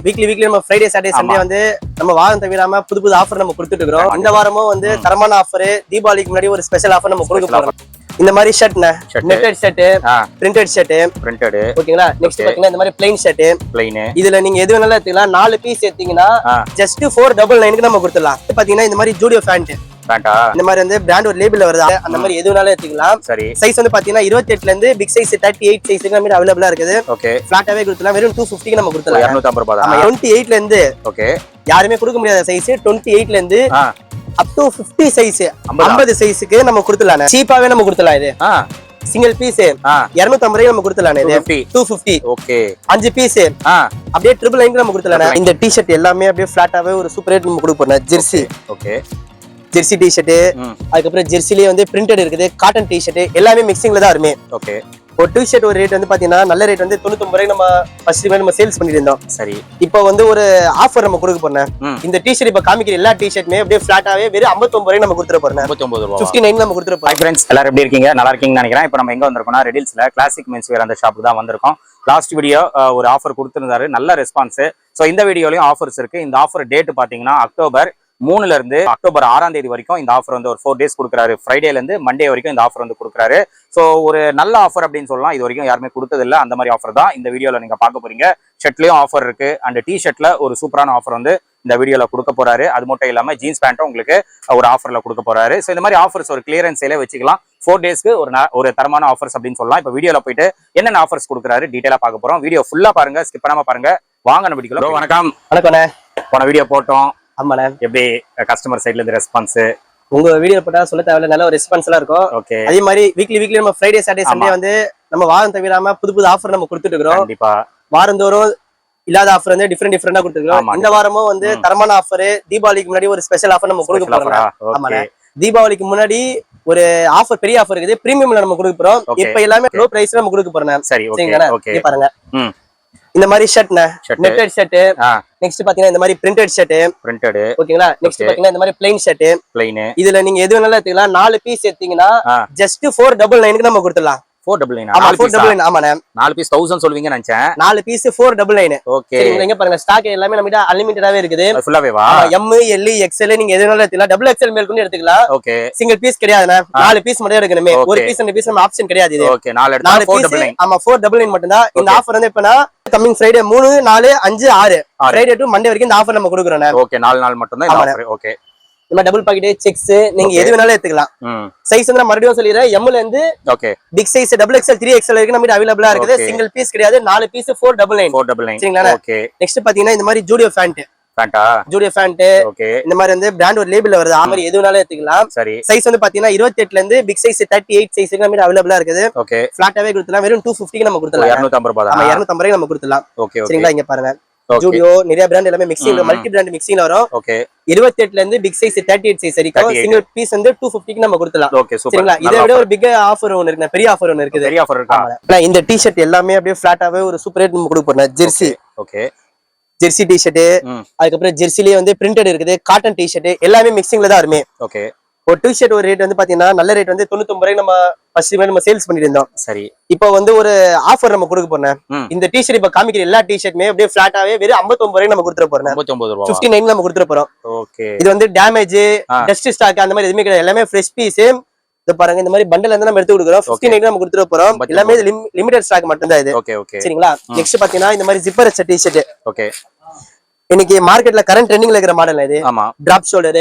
Weekly நம்ம Friday Saturday Sunday வந்து நம்ம வாரம் தவிராம புது ஆஃபர் நம்ம கொடுத்துட்டு இருக்கோம். இந்த வாரமும் வந்து தரமான ஆஃபர், தீபாவளிக்கு முன்னாடி ஒரு ஸ்பெஷல் ஆஃபர் நம்ம கொடுக்க போறோம். இந்த மாதிரி ஷர்ட்னா நெட்டட் ஷர்ட், பிரிண்டட் ஷர்ட், ஓகேங்களா. நெக்ஸ்ட் பாத்தீங்கன்னா இந்த மாதிரி பிளைன் ஷர்ட், இதுல நீங்க எது வேணாலும் எடுத்துக்கலாம். 4 பீஸ் எடுத்தீங்கன்னா ஜஸ்ட் 499க்கு நம்ம கொடுத்துடலாம். பாத்தீங்கன்னா இந்த மாதிரி ஜூடியோ ஃபேண்ட், இந்த மாதிரி வந்து பிராண்ட் ஒரு லேபிள்ல வருது, அந்த மாதிரி எது வேணாலும் எடுத்துக்கலாம். சைஸ் வந்து பாத்தீங்கன்னா 28ல இருந்து பிக் சைஸ் 38 சைஸ்க்கு நம்ம அவைலபிளா இருக்குது. ஓகே, பிளாட்டாவே கொடுத்துலாம். வெறும் 250க்கு நம்ம கொடுத்துலாம். 250 ரூபாய் தான். 28ல இருந்து ஓகே யாருமே கொடுக்க முடியாத சைஸ் 28ல இருந்து அப் டு 50 சைஸ் 50 சைஸ்க்கு நம்ம கொடுத்துலாம். சீப்பாவே நம்ம கொடுத்துலாம். இது சிங்கிள் பீஸ் 250 ரூபாய் நம்ம கொடுத்துலாம். இது 250. ஓகே, 5 பீஸ் அப்படியே 999 நம்ம கொடுத்துலாம். இந்த டி-ஷர்ட் எல்லாமே அப்படியே பிளாட்டாவே ஒரு சூப்பர் ரேட் நம்ம கொடுக்க போறோம். ஜெர்சி, ஓகே, ஜெர்சி டி-ஷர்ட், அதுக்கப்புறம் ஜெர்சிலேயே வந்து பிரிண்டட் இருக்குது, காட்டன் டி-ஷர்ட் எல்லாமே மிக்சிங்ல தான் வருமே. ஓகே, ஒரு டி-ஷர்ட் ஒரு ரேட் வந்து பாத்தீங்கன்னா நல்ல ரேட் வந்து 99 ரூபாய் நம்ம ஃபர்ஸ்ட் நம்ம சேல்ஸ் பண்ணிட்டு இருந்தோம். சரி, இப்போ வந்து ஒரு ஆஃபர் நம்ம கொடுக்க போறோம். இந்த டி-ஷர்ட் இப்ப காமிக்கிற எல்லா டி-ஷர்ட்டுமே அப்படியே பிளாட்டாவே வெறும் 59 ரூபாய் நம்ம கொடுத்துற போறோம். 59 ரூபாய் 59 நம்ம கொடுத்துற போறோம். ஃப்ரெண்ட்ஸ் எல்லாரும் எப்படி இருக்கீங்க? நல்லா இருக்கீங்கன்னு நினைக்கிறேன். இப்போ நம்ம எங்க வந்திருக்கோம்னா ரெடில்ஸ்ல கிளாசிக் மென்ஸ் வேர் அந்த ஷாப்புக்கு தான் வந்திருக்கோம். லாஸ்ட் வீடியோ ஒரு ஆஃபர் கொடுத்திருந்தாரு, நல்ல ரெஸ்பான்ஸ். சோ இந்த வீடியோலயும் ஆஃபர்ஸ் இருக்கு. இந்த ஆஃபர் டேட் பாத்தீங்கன்னா அக்டோபர் 3ல இருந்து அக்டோபர் 6ஆம் தேதி வரைக்கும் இந்த ஆஃபர் வந்து ஒரு 4 டேஸ் கொடுக்குறாரு. ஃப்ரைடேல இருந்து மண்டே வரைக்கும் இந்த ஆஃபர் வந்து கொடுக்குறாரு. ஸோ ஒரு நல்ல ஆஃபர் அப்படின்னு சொல்லலாம். இது வரைக்கும் யாருமே கொடுத்தது இல்லை, அந்த மாதிரி ஆஃபர் தான் இந்த வீடியோல நீங்க பார்க்க போறீங்க. ஷர்ட்லயும் ஆஃபர் இருக்கு, அண்ட் டி ஷர்ட்ல ஒரு சூப்பரான ஆஃபர் வந்து இந்த வீடியோல கொடுக்க போறாரு. அது மட்டும் இல்லாம ஜீன்ஸ் பேண்ட்டும் உங்களுக்கு ஒரு ஆஃபர்ல கொடுக்க போறாரு. ஸோ இந்த மாதிரி ஆஃபர்ஸ் ஒரு கிளியரன்ஸ் சேலே வச்சுக்கலாம். 4 டேஸ்க்கு ஒரு தரமான ஆஃபர்ஸ் அப்படின்னு சொல்லலாம். இப்போ வீடியோல போயிட்டு என்னென்ன ஆஃபர்ஸ் கொடுக்குறாரு டீடைலா பார்க்க போறோம். வீடியோ ஃபுல்லா பாருங்க, ஸ்கிப் பண்ணாம பாருங்க. வாங்க நம்ம வீடியோல. வணக்கம். வணக்கம். போன வீடியோ போட்டோம். ஆமாண்ணே, எப்படி கஸ்டமர் சைட்ல இருந்து ரெஸ்பான்ஸ்? உங்க வீடியோ போட்டா சொல்ல தேவையில்ல, நல்ல ஒரு ரெஸ்பான்ஸ் எல்லாம் இருக்கும். ஓகே, அதே மாதிரி வீக்லி நம்ம ஃப்ரைடே சாட்டர்டே சண்டே வந்து நம்ம வாரம் தவிராம புது ஆஃபர் நம்ம கொடுத்துட்டு இருக்கோம். கண்டிப்பா வாரந்தோறும் இல்லாத ஆஃபர் வந்து டிஃபரெண்டா கொடுத்துருக்கோம். இந்த வாரமும் வந்து தரமான ஆஃபர், தீபாவளிக்கு முன்னாடி ஒரு ஸ்பெஷல் ஆஃபர் நம்ம கொடுக்க போறோம். ஆமாண்ணே, தீபாவளிக்கு முன்னாடி ஒரு ஆஃபர், பெரிய ஆஃபர் இருக்குது, பிரீமியம்ல நம்ம கொடுக்க போறோம். இப்ப எல்லாமே லோ பிரைஸ்ல நம்ம கொடுக்க போறோம். சரி, ஓகே, பாருங்க. இந்த மாதிரி ஷர்ட்னா நெட்டட் ஷர்ட், நெக்ஸ்ட் பாத்தீங்கன்னா இந்த மாதிரி பிரிண்டட் ஷர்ட், ஓகேங்களா. நெக்ஸ்ட் பாத்தீங்கன்னா இந்த மாதிரி பிளைன் ஷர்ட், இதுல நீங்க எது வேணாலும் எடுத்துக்கலாம். 4 பீஸ் எடுத்தீங்கன்னா ஜஸ்ட் 499க்கு நம்ம கொடுத்துடலாம். 499. ஆமா, 499. ஆமாண்ணே, 4 பீஸ் 1000 சொல்வீங்க நினைச்சேன். 4 பீஸ் 499. ஓகே, நீங்க பாருங்க ஸ்டாக் எல்லாமே நம்மகிட்ட அன்லிமிட்டடாவே இருக்குது. ஃபுல்லாவே வா, M, L, XL நீங்க எது வேணாலும் எடுத்துக்கலாம். டபுள் XL மேல் கூட எடுத்துக்கலாம். ஓகே, சிங்கிள் பீஸ் கிடையாதுண்ணே, 4 பீஸ் மட்டும் எடுக்கணுமே. ஒரு பீஸ் 2 பீஸ் நம்ம ஆப்ஷன் கிடையாது. இது ஓகே, 4 எடுத்தா 499. ஆமா, 499 மட்டும் தான். இந்த ஆஃபர் வந்து எப்பனா coming Friday 3, 4, 5, 6 Friday to Monday வரைக்கும் இந்த ஆஃபர் நம்ம கொடுக்குறோம். ஓகே, 4 நாள் மட்டும் தான் இந்த ஆஃபர். ஓகே, இந்த டபுள் பாக்கெட் செக்ஸ் நீங்க எது வேணாலும் எடுத்துக்கலாம். சைஸ் வந்து மறுபடியும் சொல்லிடுறேன், M ல இருந்து okay big size double XL 3XL வரைக்கும் நம்ம அவைலபிளா இருக்குது. சிங்கிள் பீஸ் கிடையாது. 4 பீஸ் 499. சரிங்களா. ஓகே, நெக்ஸ்ட் பாத்தீங்கன்னா இந்த மாதிரி Zudio pant, Zudio pant, okay, இந்த மாதிரி வந்து பிராண்ட் ஒரு லேபிள்ல வருது, அந்த மாதிரி எது வேணாலும் எடுத்துக்கலாம். சரி, சைஸ் வந்து பாத்தீங்கன்னா 28ல இருந்து பிக் சைஸ் 38 சைஸ்க்கு நம்ம அவைலபிளா இருக்குது. ஓகே, பிளாட்டாவே கொடுத்துலாம். வெறும் 250க்கு நம்ம கொடுத்துலாம். 250 ரூபாய் தான். 250 ரூபாய் நம்ம கொடுத்துலாம். ஓகே, சரிங்களா. இங்க பாருங்க, ஜூடியோ நிறைய பிராண்ட் எல்லாமே மிக்சிங்ல மல்டி பிராண்ட் மிக்சிங்ல வரும். ஓகே, 28ல இருந்து பிக் சைஸ் 38 சைஸ் வரைக்கும் சிங்கிள் பீஸ் வந்து 250க்கு நம்ம கொடுத்துலாம். ஓகே, சரிங்களா. இதை விட ஒரு பிக் ஆஃபர் ஒன்னு இருக்கு, பெரிய ஆஃபர் ஒன்னு இருக்குது. பெரிய ஆஃபர் இருக்கா? இந்த டி-ஷர்ட் எல்லாமே அப்படியே பிளாட்டாவே ஒரு சூப்பர் ரேட் நம்ம கொடுக்க போறோம். ஜெர்சி, ஓகே, ஜெர்சி டி-ஷர்ட், அதுக்கப்புறம் ஜெர்சிலேயே வந்து பிரிண்டட் இருக்குது, காட்டன் டி-ஷர்ட் எல்லாமே மிக்சிங்ல தான் வருமே. ஓகே, ஒரு டி-ஷர்ட் ஒரு ரேட் வந்து பாத்தீங்கன்னா நல்ல ரேட் வந்து 99 ரூபாய் நம்ம ஃபர்ஸ்ட் நம்ம சேல்ஸ் பண்ணிட்டு இருந்தோம். சரி, இப்போ வந்து ஒரு ஆஃபர் நம்ம கொடுக்க போறோம். இந்த டி-ஷர்ட் இப்ப காமிக்கிற எல்லா டி-ஷர்ட்டுமே அப்படியே பிளாட்டாவே வெறும் 59 ரூபாய் நம்ம கொடுத்துற போறோம். 59 ரூபாய் 59 நம்ம கொடுத்துற போறோம். ஓகே, இது வந்து டேமேஜ் டஸ்ட் ஸ்டாக் அந்த மாதிரி எதுவுமே கிடையாது, எல்லாமே ஃப்ரெஷ் பீஸ். இது பாருங்க, இந்த மாதிரி பண்டல் வந்து நம்ம எடுத்து கொடுக்குறோம். 59 நம்ம கொடுத்துற போறோம். எல்லாமே லிமிடெட் ஸ்டாக் மட்டும் தான் இது. ஓகே, ஓகே, சரிங்களா. நெக்ஸ்ட் பாத்தீங்கன்னா இந்த மாதிரி ஜிப்பர் டி-ஷர்ட். ஓகே, இன்னைக்கு மார்க்கெட்ல கரண்ட் ட்ரெண்டிங்ல இருக்கிற மாடல் இது. ஆமா, டிராப் ஷோல்டர்.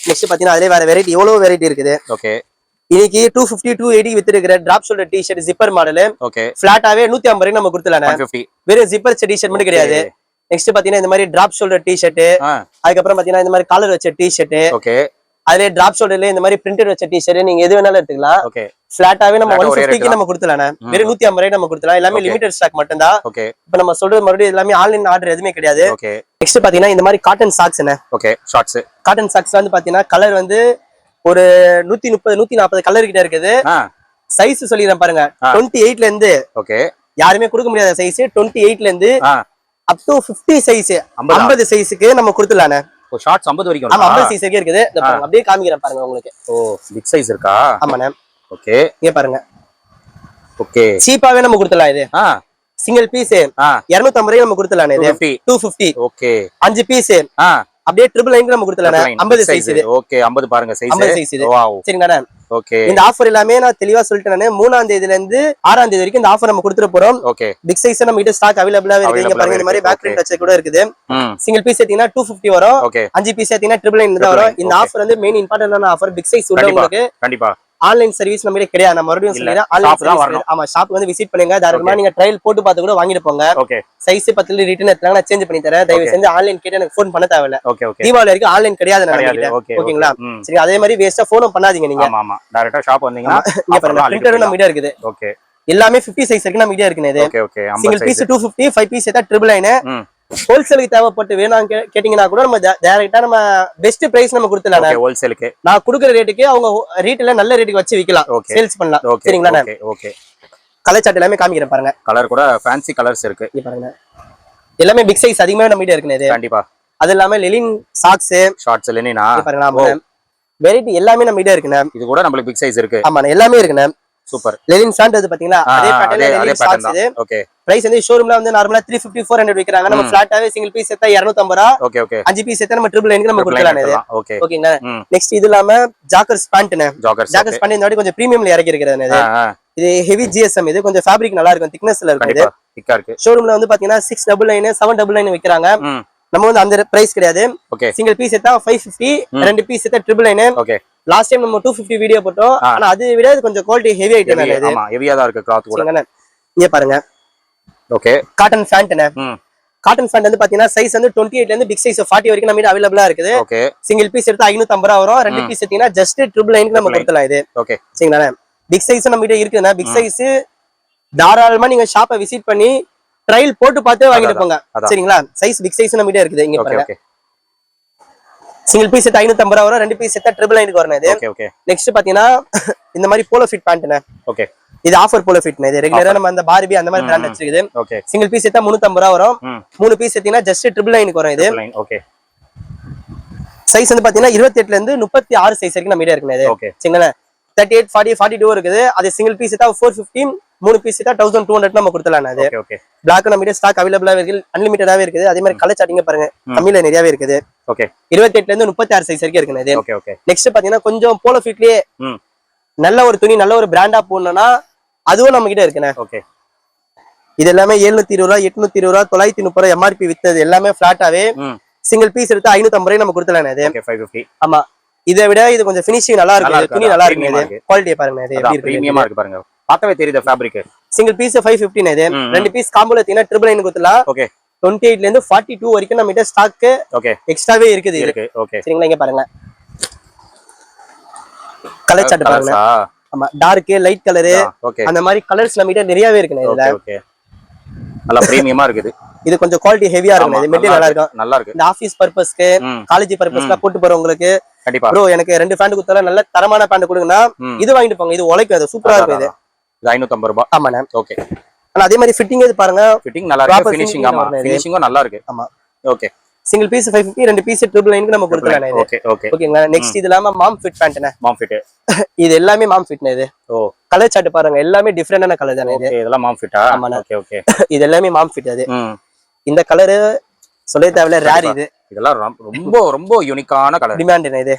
நெக்ஸ்ட் பாத்தீங்கன்னா அதுல வேற வெரைட்டி, எவ்வளவு வெரைட்டி இருக்குது. ஓகே, இன்னைக்கு 250 280 வித்து இருக்கிற drop shoulder T-shirt zipper model. Okay, பிளாட்டாவே 150 ரூபாய் நம்ம கொடுத்துலாம். 150 வெறும் ஜிப்பர் டி-ஷர்ட் மட்டும் கிடையாது. நெக்ஸ்ட் பாத்தீங்கன்னா இந்த மாதிரி டிராப் ஷோல்டர் டி-ஷர்ட், அதுக்கப்புறம் பாத்தீங்கன்னா இந்த மாதிரி காலர் வச்ச டி-ஷர்ட். ஓகே, அதுல டிராப் ஷோல்டர்ல இந்த மாதிரி பிரிண்டட் வச்ச டி-ஷர்ட் நீங்க எது வேணாலும் எடுத்துக்கலாம். ஓகே, பிளாட்டாவே நம்ம 150க்கு நம்ம கொடுத்துலாம். வெறும் 150 ரூபாய் நம்ம கொடுத்துலாம். எல்லாமே லிமிடெட் ஸ்டாக் மட்டும் தான். ஓகே, இப்போ நம்ம சொல்றது மறுபடியும் எல்லாமே ஆன்லைன் ஆர்டர் எதுவுமே கிடையாது. ஓகே, நெக்ஸ்ட் பாத்தீங்கன்னா இந்த மாதிரி cotton socks. Okay, shorts, cotton socks வந்து பாத்தீங்கன்னா கலர் வந்து ஒரு 130 140 கலர் கிட்ட இருக்குது. சைஸ் சொல்லிடுறேன் பாருங்க, 28ல இருந்து ஓகே யாருமே கொடுக்க முடியாத சைஸ் 28ல இருந்து அப் டு 50 சைஸ் 50 சைஸ்க்கு நம்ம கொடுத்துலாம். ஷார்ட்ஸ் 50 வரைக்கும். ஆமா, 50 சைஸ் வரைக்கும் இருக்குது. அப்படியே காமிக்கிறேன் பாருங்க உங்களுக்கு. ஓ, பிக் சைஸ் இருக்கா? ஆமாண்ணே. ஓகே, இங்க பாருங்க. ஓகே, சீப்பாவே நம்ம கொடுத்துலாம். இது சிங்கிள் பீஸ் 250 நம்ம கொடுத்துலாம் இது 250 ஓகே 5 பீஸ் அப்படியே ட்ரிபிள் 9 நம்ம கொடுத்துலாம் 50 சைஸ் இது ஓகே 50 பாருங்க சைஸ் 50 சைஸ் இது வாவ் சரிங்களா ஓகே இந்த ஆஃபர் எல்லாமே நான் தெளிவா சொல்லிட்டேன் நானு 3ஆம் தேதியில இருந்து 6ஆம் தேதி வரைக்கும் இந்த ஆஃபர் நம்ம கொடுத்துட்டு போறோம் ஓகே பிக் சைஸ் நம்ம கிட்ட ஸ்டாக் அவைலபிளாவே இருக்கு இங்க பாருங்க இந்த மாதிரி பேக் பிரிண்ட் டச் கூட இருக்குது சிங்கிள் பீஸ் ஏத்தீங்கன்னா 250 வரும் 5 பீஸ் ஏத்தீங்கன்னா 999 தான் வரும் இந்த ஆஃபர் வந்து மெயின் இம்பார்ட்டன்டான ஆஃபர் பிக் சைஸ் உள்ளவங்களுக்கு கண்டிப்பா ஆன்லைன் சர்வீஸ் நம்ம கிட்ட கிடையாது நான் மறுபடியும் சொல்றேன் ஆன்லைன் சர்வீஸ் ஆமா ஷாப் வந்து விசிட் பண்ணுங்க தாராளமா நீங்க ட்ரையல் போட்டு பார்த்து கூட வாங்கிட்டு போங்க ஓகே சைஸ் 10 ரிட்டர்ன் எடுத்தாங்க நான் சேஞ்ச் பண்ணி தரேன் தயவு செஞ்சு ஆன்லைன் கேட்டு எனக்கு ஃபோன் பண்ண தேவையில்ல ஓகே ஓகே தீபாவளி வரைக்கும் ஆன்லைன் கிடையாது நான் ஓகேங்களா சரி அதே மாதிரி வேஸ்டா ஃபோனும் பண்ணாதீங்க நீங்க ஆமா ஆமா டைரக்டா ஷாப் வந்தீங்கன்னா இங்க பாருங்க பிரிண்டர் நம்ம கிட்ட இருக்குது ஓகே எல்லாமே 50 சைஸ் இருக்கு நம்ம கிட்ட இருக்குது இது okay okay single piece 250 5 piece ஏதா 999 ஹோல்சேலுக்கு தேவைப்பட்டு வேணாம் கேட்டீங்கன்னா கூட நம்ம டைரக்டா நம்ம பெஸ்ட் பிரைஸ் நம்ம கொடுத்துலாம் ஓகே ஹோல்சேலுக்கு நான் கொடுக்குற ரேட்டுக்கு அவங்க ரீட்டைல நல்ல ரேட்டுக்கு வச்சு விக்கலாம் சேல்ஸ் பண்ணலாம் சரிங்களா ஓகே ஓகே கலர் சார்ட் எல்லாமே காமிக்கிறேன் பாருங்க கலர் கூட ஃபேன்சி கலர்ஸ் இருக்கு இங்க பாருங்க எல்லாமே பிக் சைஸ் அதிகமா நம்ம கிட்ட இருக்குது கண்டிப்பா அது இல்லாம லெனின் சாக்ஸ் ஷார்ட்ஸ் லெனினா பாருங்க நாம வெரைட்டி எல்லாமே நம்ம கிட்ட இருக்குண்ணே இது கூட நமக்கு பிக் சைஸ் இருக்கு ஆமா எல்லாமே இருக்குண்ணே சூப்பர் லெனின் சாண்ட் அது பாத்தீங்களா அதே பேட்டர்ன்ல லெனின் சாக்ஸ் இது ஓகே பிரைஸ் வந்து ஷோரூம்ல வந்து நார்மலா 350 400 விக்கறாங்க நம்ம ஃபிளாட்டாவே சிங்கிள் பீஸ் எடுத்தா 250 ரூபாய் ஓகே ஓகே 5 பீஸ் எடுத்தா நம்ம 999 நம்ம கொடுக்கலாம் இது ஓகே ஓகேங்களா நெக்ஸ்ட் இது இல்லாம ஜாக்கர்ஸ் பேண்ட்னே ஜாக்கர்ஸ் பேண்ட் இந்த வாட்டி கொஞ்சம் பிரீமியம்ல இறக்கி இருக்கிறது இது ஹெவி ஜிஎஸ்எம் இது கொஞ்சம் ஃபேப்ரிக் நல்லா இருக்கும் திக்னஸ்ல இருக்கும் இது திக்கா இருக்கு ஷோரூம்ல வந்து பாத்தீங்கன்னா 699 799 விக்கறாங்க நம்ம வந்து அந்த பிரைஸ் கிடையாது சிங்கிள் பீஸ் எடுத்தா 550 ரெண்டு பீஸ் எடுத்தா 999 ஓகே லாஸ்ட் டைம் நம்ம 250 வீடியோ போட்டோம் ஆனா அது விட கொஞ்சம் குவாலிட்டி ஹெவி ஐட்டம் இது ஆமா ஹெவியா தான் இருக்கு கிளாத் கூட இங்க பாருங்க ஓகே காட்டன் ஃபேண்ட்னே காட்டன் ஃபேண்ட் வந்து பாத்தீங்கன்னா சைஸ் வந்து 28 ல இருந்து பிக் சைஸ் 40 வரைக்கும் நம்ம அவைலபிளா இருக்குது ஓகே சிங்கிள் பீஸ் எடுத்தா 550 ரூபாய் வரும் ரெண்டு பீஸ் எடுத்தீங்கன்னா ஜஸ்ட் 999 நம்ம கொடுக்கலாம் இது ஓகே சரிங்களா பிக் சைஸ் நம்ம கிட்ட இருக்குன்னா பிக் சைஸ் தாராளமா நீங்க ஷாப்பை விசிட் பண்ணி ட்ரையல் போட்டு பார்த்து வாங்கிட்டு போங்க சரிங்களா சைஸ் பிக் சைஸ் நம்ம கிட்ட இருக்குது இங்க பாருங்க சிங்கிள் பீஸ் எடுத்தா 550 ரூபாய் வரும் ரெண்டு பீஸ் எடுத்தா 999 வரும் இது ஓகே ஓகே நெக்ஸ்ட் பாத்தீங்கன்னா இந்த மாதிரி போலோ ஃபிட் பேண்ட்னே ஓகே இது ஆஃபர் போலோ ஃபிட்னே இது ரெகுலரா நம்ம அந்த பார்பி அந்த மாதிரி பிராண்ட் வச்சிருக்குது ஓகே சிங்கிள் பீஸ் எடுத்தா 350 ரூபாய் வரும் மூணு பீஸ் எடுத்தீங்கன்னா ஜஸ்ட் 999 வரும் இது ஓகே சைஸ் வந்து பாத்தீங்கன்னா 28 ல இருந்து 36 சைஸ் வரைக்கும் நம்ம கிட்ட இருக்குது இது சரிங்களா 38 40 42 இருக்குது அது சிங்கிள் பீஸ் எடுத்தா 450 மூணு பீஸ் எடுத்தா 1200 நம்ம கொடுத்தலாம் அது ஓகே பிளாக் நம்ம கிட்ட ஸ்டாக் அவைலபிளா இருக்கு அன்லிமிட்டடாவே இருக்குது அதே மாதிரி கலர் சாட்டிங்க பாருங்க கம்மியில நிறையவே இருக்குது ஓகே 28 ல இருந்து 36 சைஸ் வரைக்கும் இருக்குது இது ஓகே ஓகே நெக்ஸ்ட் பாத்தீங்கன்னா கொஞ்சம் போலோ ஃபிட்லயே நல்ல ஒரு துணி நல்ல ஒரு பிராண்டா போடணும்னா அதுவும் நம்ம கிட்ட இருக்குண்ணே ஓகே இது எல்லாமே 720 ரூபாய் 820 ரூபாய் 930 ரூபாய் எம்ஆர்பி வித்தது எல்லாமே பிளாட்டாவே சிங்கிள் பீஸ் எடுத்து 550 ரூபாய் நம்ம கொடுத்தலாம் இது 550 ஆமா இதை விட இது கொஞ்சம் ஃபினிஷிங் நல்லா இருக்கு துணி நல்லா இருக்கு இது குவாலிட்டியை பாருங்க இது எப்படி இருக்கு பிரீமியமா இருக்கு பாருங்க பார்த்தாவே தெரியுது ஃபேப்ரிக் சிங்கிள் பீஸ் 550 இது ரெண்டு பீஸ் காம்போல தீனா 999 கொடுத்தலாம் ஓகே 28 ல இருந்து 42 வரைக்கும் நம்ம கிட்ட ஸ்டாக் ஓகே எக்ஸ்ட்ராவே இருக்குது இருக்கு ஓகே சரிங்களா இங்க பாருங்க கலர் சார்ட் பாருங்க ஆமா டார்க் லைட் கலர் அந்த மாதிரி கலர்ஸ் நம்ம கிட்ட நிறையவே இருக்கு இதுல ஓகே நல்ல பிரீமியமா இருக்குது இது கொஞ்சம் குவாலிட்டி ஹெவியா இருக்கும் இது மெட்டீரியல் நல்லா இருக்கும் நல்லா இருக்கு இந்த ஆபீஸ் பர்பஸ்க்கு காலேஜ் பர்பஸ்க்கு போட்டு போறவங்களுக்கு கண்டிப்பா ப்ரோ எனக்கு ரெண்டு பேண்ட் குத்தல நல்ல தரமான பேண்ட் கொடுங்கன்னா இது வாங்கிட்டு போங்க இது உழைக்கும் அது சூப்பரா இருக்கும் இது 550 ரூபாய் ஆமாண்ணே ஓகே ஆனா அதே மாதிரி ஃபிட்டிங் இது பாருங்க ஃபிட்டிங் நல்லா இருக்கு ஃபினிஷிங் ஆமா ஃபினிஷிங்கும் நல்லா இருக்கு ஆமா ஓகே சிங்கிள் பீஸ் 550 ரெண்டு பீஸ் 999 நம்ம கொடுத்துறேன் இது ஓகே ஓகே ஓகேங்களா நெக்ஸ்ட் இது இல்லாம மாம் ஃபிட் பேண்ட்னே மாம் ஃபிட் இது எல்லாமே மாம் ஃபிட்னே இது ஓ கலர் சார்ட் பாருங்க எல்லாமே டிஃபரெண்டான கலர் தானே இது இதெல்லாம் மாம் ஃபிட்டா ஓகே ஓகே இது எல்லாமே மாம் ஃபிட் அது இந்த கலர் சொல்ல தேவையில்ல ரேர் இது இதெல்லாம் ரொம்ப ரொம்ப யூனிக்கான கலர் டிமாண்ட் இது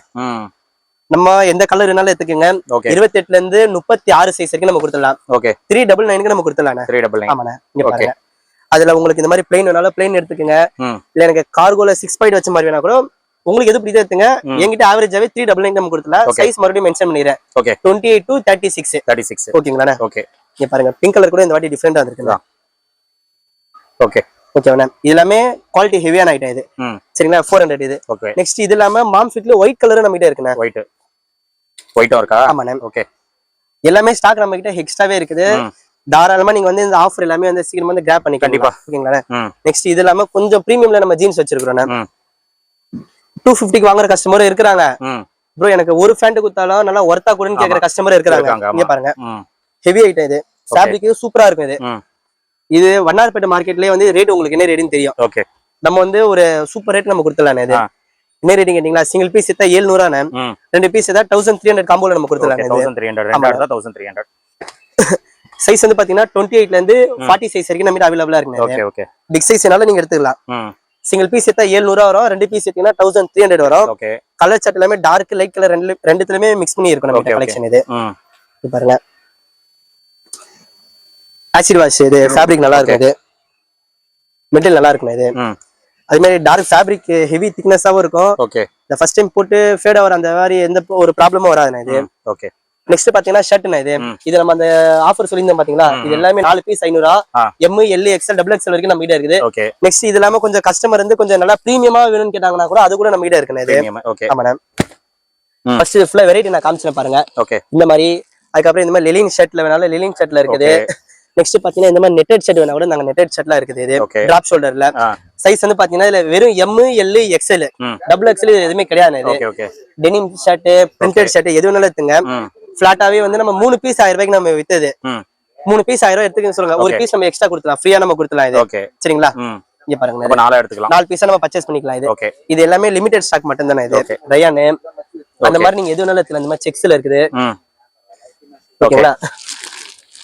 நம்ம எந்த கலர் வேணாலும் எடுத்துக்கங்க 28 ல இருந்து 36 சைஸ் வரைக்கும் நம்ம கொடுத்துடலாம் ஓகே 399 நம்ம கொடுத்துடலாம் 399 ஆமாண்ணே இங்க பாருங்க அதுல உங்களுக்கு இந்த மாதிரி பிளைன் வேணாலும் பிளைன் எடுத்துக்கங்க இல்ல எனக்கு கார்கோல 6 பாயிண்ட் வச்ச மாதிரி வேணா கூட உங்களுக்கு எது பிடிச்சது எடுத்துங்க என்கிட்ட ஆவரேஜாவே 399 நம்ம கொடுத்துடலாம் சைஸ் மறுபடியும் மென்ஷன் பண்ணிடுறேன் ஓகே 28 to 36 ஓகேங்களா ஓகே இங்க பாருங்க பிங்க் கலர் கூட இந்த வாட்டி டிஃபரெண்டா வந்திருக்குங்க ஓகே ஓகேவா இது குவாலிட்டி ஹெவியான ஐட்டம் இது சரிங்களா 400 இது நெக்ஸ்ட் இது இல்லாம மாம் ஃபிட்ல ஒயிட் கலர் நம்ம கிட்ட இருக்குண்ணே ஒயிட்டா இருக்கா ஆமாண்ணே ஓகே எல்லாமே ஸ்டாக் நம்ம கிட்ட எக்ஸ்ட்ராவே இருக்குது தாராளமா நீங்க வந்து இந்த ஆஃபர் எல்லாமே வந்து சீக்கிரமா வந்து கிராப் பண்ணி கண்டிப்பா ஓகேங்களா நெக்ஸ்ட் இது இல்லாம கொஞ்சம் பிரீமியம்ல நம்ம ஜீன்ஸ் வச்சிருக்கோம் 250க்கு வாங்குற கஸ்டமர் இருக்காங்க ப்ரோ எனக்கு ஒரு ஃபேண்ட் குத்தாலும் நல்லா ஒர்த்தா கூடன்னு கேக்குற கஸ்டமர் இருக்காங்க இங்க பாருங்க ஹெவி ஐட்டம் இது ஃபேப்ரிக் சூப்பரா இருக்கும் இது இது வண்ணாரப்பேட்டை மார்க்கெட்லயே வந்து ரேட் உங்களுக்கு என்ன ரேட்னு தெரியும் ஓகே நம்ம வந்து ஒரு சூப்பர் ரேட் நம்ம கொடுத்துடலாம் இது என்ன ரேட்டிங் கேட்டீங்களா சிங்கிள் பீஸ் எடுத்தா 700 ரெண்டு பீஸ் எடுத்தா 1300 காம்போல நம்ம கொடுத்துடலாம் 1300 1300 சைஸ் வந்து பாத்தீங்கன்னா 28ல இருந்து 40 சைஸ் வரைக்கும் நம்ம அவைலபிளா இருக்கு. Okay okay. பிக் சைஸ்னால நீங்க எடுத்துக்கலாம். சிங்கிள் பீஸ் எடுத்தா 700 வரும், ரெண்டு பீஸ் எடுத்தீங்கன்னா 1300 வரும். ஓகே. கலர் சார்ட் எல்லாமே டார்க் லைட் கலர் ரெண்டுத்துலயுமே மிக்ஸ் பண்ணி இருக்கும் நம்ம கலெக்ஷன். இது பாருங்க, ஆசிட் வாஷ். இது ஃபேப்ரிக் நல்லா இருக்கும், இது மெட்டீரியல் நல்லா இருக்கும். இது அதே மாதிரி டார்க் ஃபேப்ரிக், ஹெவி திக்னஸாவும் இருக்கும். ஓகே. இந்த ஃபர்ஸ்ட் டைம் போட்டு ஃபேட் ஆவர் அந்த மாதிரி எந்த ஒரு ப்ராப்ளமும் வராதுண்ணா இது. ஓகே. நெக்ஸ்ட் பாத்தீங்கன்னா ஷர்ட்னா இது நம்ம அந்த ஆஃபர் சொல்லியிருந்தோம் பாத்தீங்களா, இது எல்லாமே 4 piece 500, M, L, XL, XXL வரைக்கும் நம்ம கிட்ட இருக்குது. ஓகே. நெக்ஸ்ட் இது இல்லாம கொஞ்சம் கஸ்டமர் வந்து கொஞ்சம் நல்லா பிரீமியமா வேணும்னு கேட்டாங்கன்னா கூட அது கூட நம்ம கிட்ட இருக்குண்ணா இது. ஓகே. ஆமாண்ணா. ஃபர்ஸ்ட் ஃபுல்லா வெரைட்டி நான் காமிச்சேன் பாருங்க. ஓகே. இந்த மாதிரி, அதுக்கப்புறம் இந்த மாதிரி லிலின் ஷர்ட்ல வேணாலும் லிலின் ஷர்ட்ல இருக்குது. நெக்ஸ்ட் பாத்தீங்கன்னா இந்த மாதிரி நெட்டட் ஷர்ட் வேணா கூட நாங்க நெட்டட் ஷர்ட்லாம் இருக்குது. இது டிராப் ஷோல்டர்ல சைஸ் வந்து பாத்தீங்கன்னா இதுல வெறும் M, L, XL, XXL எதுவுமே கிடையாது. இது டெனிம் ஷர்ட், பிரிண்டட் ஷர்ட் எது வேணாலும் எடுத்துங்க. பிளாட்டாவே வந்து நம்ம 3 பீஸ் 1000 ரூபாய்க்கு நம்ம வித்தது. 3 பீஸ் 1000 ரூபாய் எடுத்துக்கன்னு சொல்லுங்க, ஒரு பீஸ் நம்ம எக்ஸ்ட்ரா கொடுத்துலாம், ஃப்ரீயா நம்ம கொடுத்துலாம். இது சரிங்களா? இங்க பாருங்க, 4 எடுத்துக்கலாம், 4 பீஸா நம்ம பர்ச்சேஸ் பண்ணிக்கலாம். இது இது எல்லாமே லிமிடெட் ஸ்டாக் மட்டும் தானே. இது ரயான் அந்த மாதிரி நீங்க எது வேணாலும் எடுத்துக்கலாம். இந்த மாதிரி செக்ஸ்ல இருக்குது. ஓகேங்களா?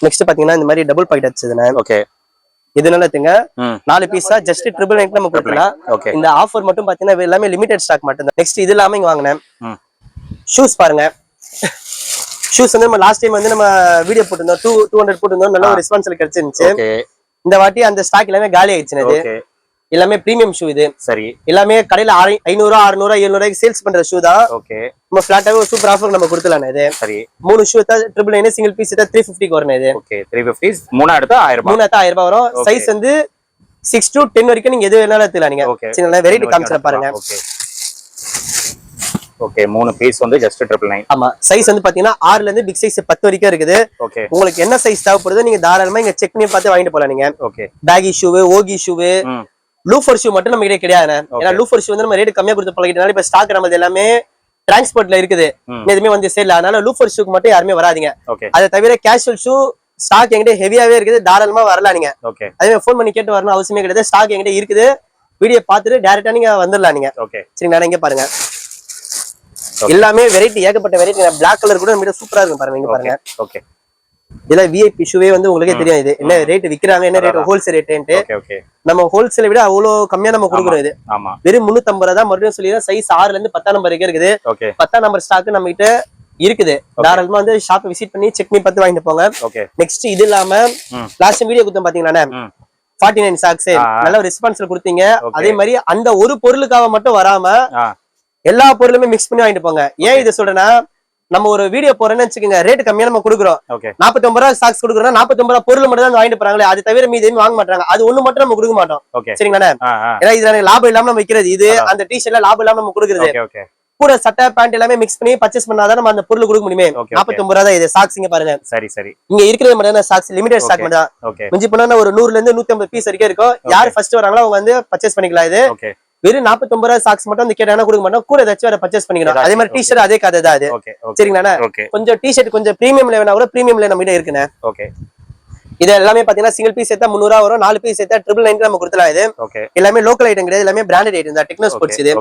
நெக்ஸ்ட் பாத்தீங்கன்னா இந்த மாதிரி டபுள் பாக்கெட் வச்சதுனா ஓகே, இதனால எடுத்துங்க 4 பீஸா ஜஸ்ட் 999 நம்ம கொடுக்கலாம். இந்த ஆஃபர் மட்டும் பாத்தீங்கன்னா எல்லாமே லிமிடெட் ஸ்டாக் மட்டும் தான். நெக்ஸ்ட் இது இல்லாம இங்க வாங்குனேன் ஷூஸ் பாருங்க. ஷூஸ் வந்து நம்ம லாஸ்ட் டைம் வந்து நம்ம வீடியோ போட்டுருந்தோம், 200 போட்டுருந்தோம், நல்ல ஒரு ரெஸ்பான்ஸ் கிடைச்சிருந்துச்சு. இந்த வாட்டி அந்த ஸ்டாக் எல்லாமே காலி ஆயிடுச்சு. இது எல்லாமே பிரீமியம் ஷூ. இது சரி எல்லாமே கடையில 500, 600, 700 சேல்ஸ் பண்ற ஷூ தான். ஓகே. நம்ம ஃபிளாட்டாவே ஒரு சூப்பர் ஆஃபர் நம்ம கொடுத்தலாம். இது சரி 3 ஷூ தான் 999, சிங்கிள் பீஸ் தான் 350 வரணும். இது ஓகே 350, 3 எடுத்தா 1000 ரூபாய், 3 எடுத்தா 1000 ரூபாய் வரும். சைஸ் வந்து 6 to 10 வரைக்கும் நீங்க எது வேணாலும் எடுத்துக்கலாம். நீங்க சரிங்களா? வெரைட்டி காமிச்சற பாருங்க. Okay okay. 3 பீஸ் வந்து ஜஸ்ட் 999. ஆமா. சைஸ் வந்து பாத்தீங்கன்னா 6ல இருந்து பிக் சைஸ் 10 வரைக்கும் இருக்குது. ஓகே. உங்களுக்கு என்ன சைஸ் தேவைப்படுதோ நீங்க தாராளமா இங்க செக் பண்ணி பார்த்து வாங்கிட்டு போலாம். நீங்க ஓகே. பேகி ஷூ, ஓகி ஷூ, லூஃபர் ஷூ மட்டும் நம்ம கிட்ட கிடையாது. ஏன்னா லூஃபர் ஷூ வந்து நம்ம ரேட் கம்மியா கொடுத்து பழகிட்டனால இப்ப ஸ்டாக் நம்ம எல்லாமே டிரான்ஸ்போர்ட்ல இருக்குது, எதுவுமே வந்து சேல். அதனால லூஃபர் ஷூக்கு மட்டும் யாருமே வராதீங்க. அதை தவிர கேஷுவல் ஷூ ஸ்டாக் என்கிட்ட ஹெவியாவே இருக்குது, தாராளமா வரலாம். நீங்க அதே மாதிரி ஃபோன் பண்ணி கேட்டு வரணும் அவசியமே கிடையாது. ஸ்டாக் என்கிட்ட இருக்குது, வீடியோ பார்த்துட்டு டைரக்டா நீங்க வந்துடலாம். நீங்க சரிங்களா? இங்க பாருங்க, எல்லாமே வெரைட்டி, ஏகப்பட்ட வெரைட்டி. பிளாக் கலர் கூட நம்ம சூப்பரா இருக்கும் பாருங்க. இங்க பாருங்க. ஓகே. இதெல்லாம் விஐபி ஷூவே வந்து உங்களுக்கே தெரியும். இது என்ன ரேட் விக்கிறாங்க, என்ன ரேட் ஹோல்சேல் ரேட். நம்ம ஹோல்சேலை விட அவ்வளவு கம்மியா நம்ம கொடுக்குறோம். இது வெறும் 350 தான். மறுபடியும் சொல்லிடுறேன், சைஸ் 6ல இருந்து 10 நம்பர் வரைக்கும் இருக்குது. 10 நம்பர் ஸ்டாக் நம்ம கிட்ட இருக்குது. தாராளமா வந்து ஷாப் விசிட் பண்ணி செக் பண்ணி பார்த்து வாங்கிட்டு போங்க. நெக்ஸ்ட் இது இல்லாம லாஸ்ட் வீடியோ கொடுத்தோம் பாத்தீங்களா, 49 சாக்ஸ் நல்ல ரெஸ்பான்ஸ்ல கொடுத்தீங்க. அதே மாதிரி அந்த ஒரு பொருளுக்காக மட்டும் வராம எல்லா பொருளுமே மிக்ஸ் பண்ணி வாங்கிட்டு போங்க. ஏன் இது சொல்றேன்னா, நம்ம ஒரு வீடியோ போறேன்னு வச்சுக்கோங்க, ரேட் கம்மியா நம்ம கொடுக்குறோம். 49 ரூபாய் சாக்ஸ் கொடுக்குறோம், 49 ரூபாய் பொருள் மட்டும் தான் வாங்கிட்டு போறாங்களே, அது தவிர மீதி எதுவும் வாங்க மாட்டாங்க. அது ஒண்ணு மட்டும் நம்ம கொடுக்க மாட்டோம். சரிங்களா? ஏன்னா இதுல லாபம் இல்லாம நம்ம விற்கிறது, இது அந்த டிஷர்ட்ல லாபம் இல்லாம நம்ம கொடுக்குறது. கூட சட்டை பேண்ட் எல்லாமே மிக்ஸ் பண்ணி பர்ச்சேஸ் பண்ணாதான் நம்ம அந்த பொருள் கொடுக்க முடியுமே. 49 ரூபாய் தான் இது சாக்ஸ். இங்க பாருங்க. சரி சரி. இங்க இருக்கிறது மட்டும் சாக்ஸ், லிமிடெட் ஸ்டாக் மட்டும் தான். மிஞ்சி போனா ஒரு 100ல இருந்து 150 பீஸ் வரைக்கும் இருக்கும். யாரு ஃபர்ஸ்ட் வராங்களோ அவங்க வந்து பர்ச்சேஸ் பண்ணிக்கலாம். இது வெறும் 49 ரூபாய் சாக்ஸ் மட்டும் வந்து கேட்டாங்கன்னா கொடுக்க மாட்டோம், கூட ஏதாச்சும் வேற பர்ச்சேஸ் பண்ணிக்கலாம். அதே மாதிரி டிஷர்ட் அதே கதை தான். அது சரிங்களா? கொஞ்சம் டிஷர்ட் கொஞ்சம் பிரீமியம்ல வேணா கூட பிரீமியம்ல நம்ம கிட்ட இருக்குண்ணே. இது எல்லாமே பாத்தீங்கன்னா சிங்கிள் பீஸ் எடுத்தா 300 ரூபாய் வரும், 4 பீஸ் எடுத்தா 999 நம்ம கொடுத்துலாம். இது எல்லாமே லோக்கல் ஐட்டம் கிடையாது, எல்லாமே பிராண்டட் ஐட்டம் தான். Techno sports. இது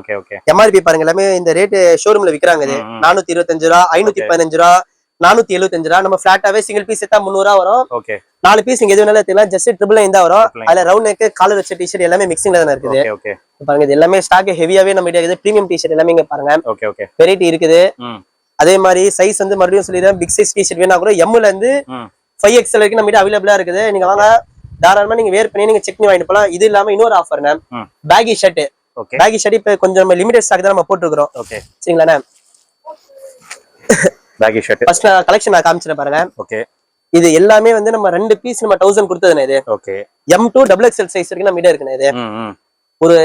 எம்ஆர்பி பாருங்க, எல்லாமே இந்த ரேட் ஷோரூம்ல விக்கிறாங்க. இது 425 ரூபாய், 515 ரூபாய், 475 ரூபாய். நம்ம பிளாட்டாவே சிங்கிள் பீஸ் எடுத்தா 300 ரூபாய் வரும். 4 பீஸ் நீங்க எது வேணாலும் எடுத்துக்கலாம். ஜஸ்ட் 999 தான் வரும். அதுல ரவுண்ட் நெக், காலர் வச்ச டிஷர்ட் எல்லாமே மிக்சிங்ல தானே இருக்குது. பாருங்க, இது எல்லாமே ஸ்டாக் ஹெவியாவே நம்ம கிட்ட இருக்குது. பிரீமியம் டிஷர்ட் எல்லாமே இங்க பாருங்க, வெரைட்டி இருக்குது. அதே மாதிரி சைஸ் வந்து மறுபடியும் சொல்லிடுறேன், பிக் சைஸ் டிஷர்ட் வேணா கூட M ல இருந்து 5XL வரைக்கும் நம்ம கிட்ட அவைலபிளா இருக்குது. நீங்க வாங்க, தாராளமா நீங்க வேர் பண்ணி நீங்க செக் பண்ணி வாங்கிட்டு போலாம். இது இல்லாம இன்னொரு ஆஃபர்னா பேகி ஷர்ட். பேகி ஷர்ட் இப்ப கொஞ்சம் லிமிடெட் ஸ்டாக் தான் நம்ம போட்டுருக்கோம். சரிங்களா? பேகி ஷர்ட் ஃபர்ஸ்ட் கலெக்ஷன் நான் காமிச்சிட்டேன் பாருங்க. ஓகே. இது எல்லாமே வந்து நம்ம 2 பீஸ் நம்ம 1000 கொடுத்ததுனே. இது okay. M to XXL size வரைக்கும் நம்ம கிட்ட இருக்குனே. இது ஒரு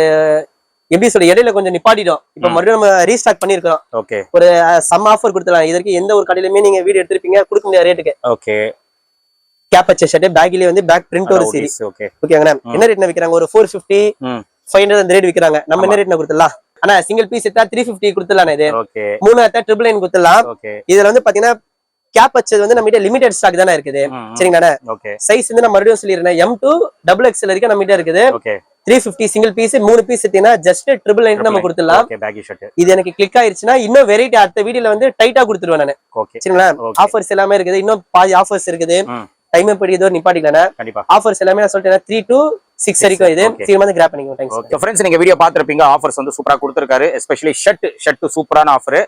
எப்படி சொல்ற இடையில கொஞ்சம் நிப்பாட்டிட்டோம், இப்ப மறுபடியும் நம்ம ரீஸ்டாக் பண்ணிருக்கோம். ஓகே. ஒரு சம் ஆஃபர் கொடுத்தலாம். இதற்கு எந்த ஒரு கடையிலுமே நீங்க வீடியோ எடுத்துருப்பீங்க கொடுக்க முடியாத ரேட்டுக்கு. ஓகே. கேப் வச்ச ஷர்ட், பேக்லயே வந்து பேக் பிரிண்ட் ஒரு சீரிஸ். ஓகே ஓகேங்கண்ணா. என்ன ரேட்ல விக்கிறாங்க? ஒரு 450, 500 அந்த ரேட் விக்கிறாங்க. நம்ம என்ன ரேட்ல கொடுத்துடலாம்? ஆனா சிங்கிள் பீஸ் எடுத்தா 350 கொடுத்துடலாம். இது 3 எடுத்தா 999 கொடுத்துடலாம். இதுல வந்து பாத்தீங்கன்னா கேப் வச்சது வந்து நம்ம கிட்ட லிமிடெட் ஸ்டாக் தானே இருக்குது. சரிங்களா? சைஸ் வந்து நான் மறுபடியும் சொல்லிடுறேன், M to XXL வரைக்கும் நம்ம கிட்ட இருக்குது. 350 சிங்கிள் பீஸ், 3 பீஸ் எடுத்தீங்கன்னா ஜஸ்ட் 999 நம்ம கொடுத்துடலாம். இது எனக்கு கிளிக் ஆயிருச்சுன்னா இன்னும் வெரைட்டி அடுத்த வீடியோல வந்து டைட்டா கொடுத்துருவேன் நானு. சரிங்களா? ஆஃபர்ஸ் எல்லாமே இருக்குது, இன்னும் பாதி ஆஃபர்ஸ் இருக்குது. டைம் எப்படி இதோ நிப்பாட்டிக்கலண்ணா கண்டிப்பா ஆஃபர்ஸ் எல்லாமே நான் சொல்லிட்டேன் 3 to 6 வரைக்கும் இது சீக்கிரமா கிராப் பண்ணிக்கோங்க. தேங்க்ஸ். ஓகே ஃப்ரெண்ட்ஸ், நீங்க வீடியோ பார்த்திருப்பீங்க. ஆஃபர்ஸ் வந்து சூப்பரா கொடுத்திருக்காரு. எஸ்பெஷலி ஷர்ட் சூப்பரான ஆஃபர்.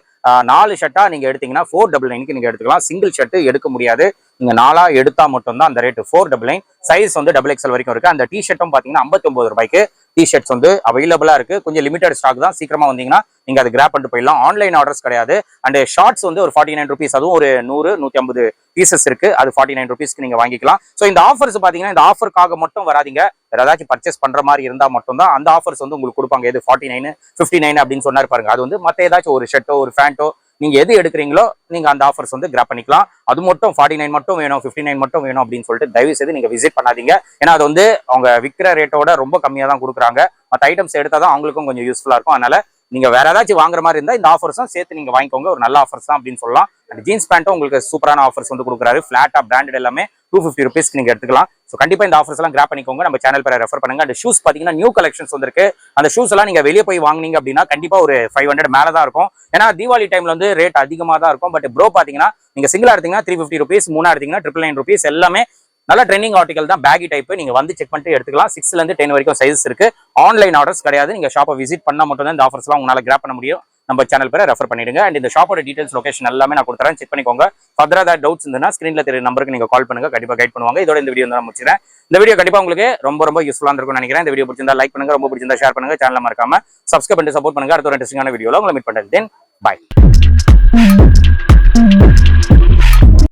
4 ஷர்ட்டா நீங்க எடுத்தீங்கன்னா 499 நீங்க எடுத்துக்கலாம். சிங்கிள் ஷர்ட் எடுக்க முடியாது. நீங்க 4 எடுத்தா மட்டும் தான் அந்த ரேட் 499. சைஸ் வந்து XXL வரைக்கும் இருக்கு. அந்த டி-ஷர்ட்டும் பாத்தீங்கன்னா 59 ரூபாய்க்கு டி-ஷர்ட்ஸ் வந்து அவைலபிளா இருக்கு. கொஞ்சம் லிமிடெட் ஸ்டாக் தான். சீக்கிரமா வந்தீங்கன்னா நீங்க அதை கிராப் பண்ணிட்டு போயிடலாம். ஆன்லைன் ஆர்டர்ஸ் கிடையாது. அண்ட் ஷார்ட்ஸ் வந்து ஒரு 49 ருபீஸ், அதுவும் ஒரு 100-150 பீசஸ் இருக்கு. அது 49 ருபீஸ்க்கு நீங்க வாங்கிக்கலாம். ஸோ இந்த ஆஃபர்ஸ் பாத்தீங்கன்னா இந்த ஆஃபருக்காக மட்டும் வராதிங்க. வேற ஏதாச்சும் பர்ச்சேஸ் பண்ற மாதிரி இருந்தா மட்டும் தான் அந்த ஆஃபர்ஸ் வந்து உங்களுக்கு கொடுப்பாங்க. எது 49 59 அப்படின்னு சொன்னாரு பாருங்க. அது வந்து மத்த ஏதாச்சும் ஒரு ஷர்ட்டோ ஒரு ஃபேண்டோ நீங்க எது எடுக்கிறீங்களோ நீங்க அந்த ஆஃபர்ஸ் வந்து கிராப் பண்ணிக்கலாம். அது மட்டும் 49 மட்டும் வேணும் 59 மட்டும் வேணும் அப்படின்னு சொல்லிட்டு தயவு செய்து நீங்க விசிட் பண்ணாதீங்க. ஏன்னா அது வந்து அவங்க விற்கிற ரேட்டோட ரொம்ப கம்மியா தான் கொடுக்குறாங்க. மற்ற ஐட்டம்ஸ் எடுத்தாதான் அவங்களுக்கும் கொஞ்சம் யூஸ்ஃபுல்லா இருக்கும். அதனால நீங்க வேற ஏதாச்சும் வாங்குற மாதிரி இருந்தா இந்த ஆஃபர்ஸும் சேர்த்து நீங்க வாங்கிக்கோங்க. ஒரு நல்ல ஆஃபர்ஸ் தான் அப்படின்னு சொல்லலாம். அண்ட் ஜீன்ஸ் பேண்ட்டும் உங்களுக்கு சூப்பரான ஆஃபர்ஸ் வந்து கொடுக்குறாரு. ஃபிளாட்டா பிராண்டட் எல்லாமே 250 ருபீஸ்க்கு நீங்க எடுத்துக்கலாம். ஸோ கண்டிப்பா இந்த ஆஃபர்ஸ் எல்லாம் கிராப் பண்ணிக்கோங்க. நம்ம சேனல் பேரை ரெஃபர் பண்ணுங்க. அந்த ஷூஸ் பாத்தீங்கன்னா நியூ கலெக்ஷன்ஸ் வந்திருக்கு. அந்த ஷூஸ் எல்லாம் நீங்க வெளியே போய் வாங்குனீங்க அப்படின்னா கண்டிப்பா ஒரு 500 மேல தான் இருக்கும். ஏன்னா தீபாவளி டைம்ல வந்து ரேட் அதிகமா தான் இருக்கும். பட் ப்ரோ பாத்தீங்கன்னா நீங்க சிங்கிளா எடுத்தீங்கன்னா 350 ருபீஸ், 3 எடுத்தீங்கன்னா 999 ருபீஸ். எல்லாமே நல்ல ட்ரெண்டிங் ஆர்டிகல் தான். பேகி டைப் நீங்க வந்து செக் பண்ணிட்டு எடுத்துக்கலாம். 6 ல இருந்து 10 வரைக்கும் சைஸ் இருக்கு. ஆன்லைன் ஆர்டர்ஸ் கிடையாது. நீங்க ஷாப்பை விசிட் பண்ணா மட்டும் தான் இந்த ஆஃபர்ஸ் எல்லாம் உங்களால கிராப் பண்ண முடியும். நம்ம சேனல் பேரை ரெஃபர் பண்ணிடுங்க. அண்ட் இந்த ஷாப்போட டீடைல்ஸ் லொகேஷன் எல்லாமே நான் கொடுத்துறேன். செக் பண்ணிக்கோங்க. ஃபர்தரா ஏதாவது டவுட்ஸ் இருந்ததுன்னா ஸ்கிரீன்ல தெரிய நம்பருக்கு நீங்க கால் பண்ணுங்க. கண்டிப்பா கைட் பண்ணுவாங்க. இதோட இந்த வீடியோ நான் முடிச்சிடுறேன். இந்த வீடியோ கண்டிப்பா உங்களுக்கு ரொம்ப யூஸ்ஃபுல்லா இருக்கும்னு நினைக்கிறேன். இந்த வீடியோ பிடிச்சிருந்தா லைக் பண்ணுங்க. ரொம்ப பிடிச்சிருந்தா ஷேர் பண்ணுங்க. சேனலை மறக்காம சப்ஸ்கிரைப் பண்ணி சப்போர்ட் பண்ணுங்க. அடுத்த ஒரு இன்ட்ரெஸ்டிங்கான வீடியோல உங்களை மீட் பண்றேன். தென் பை.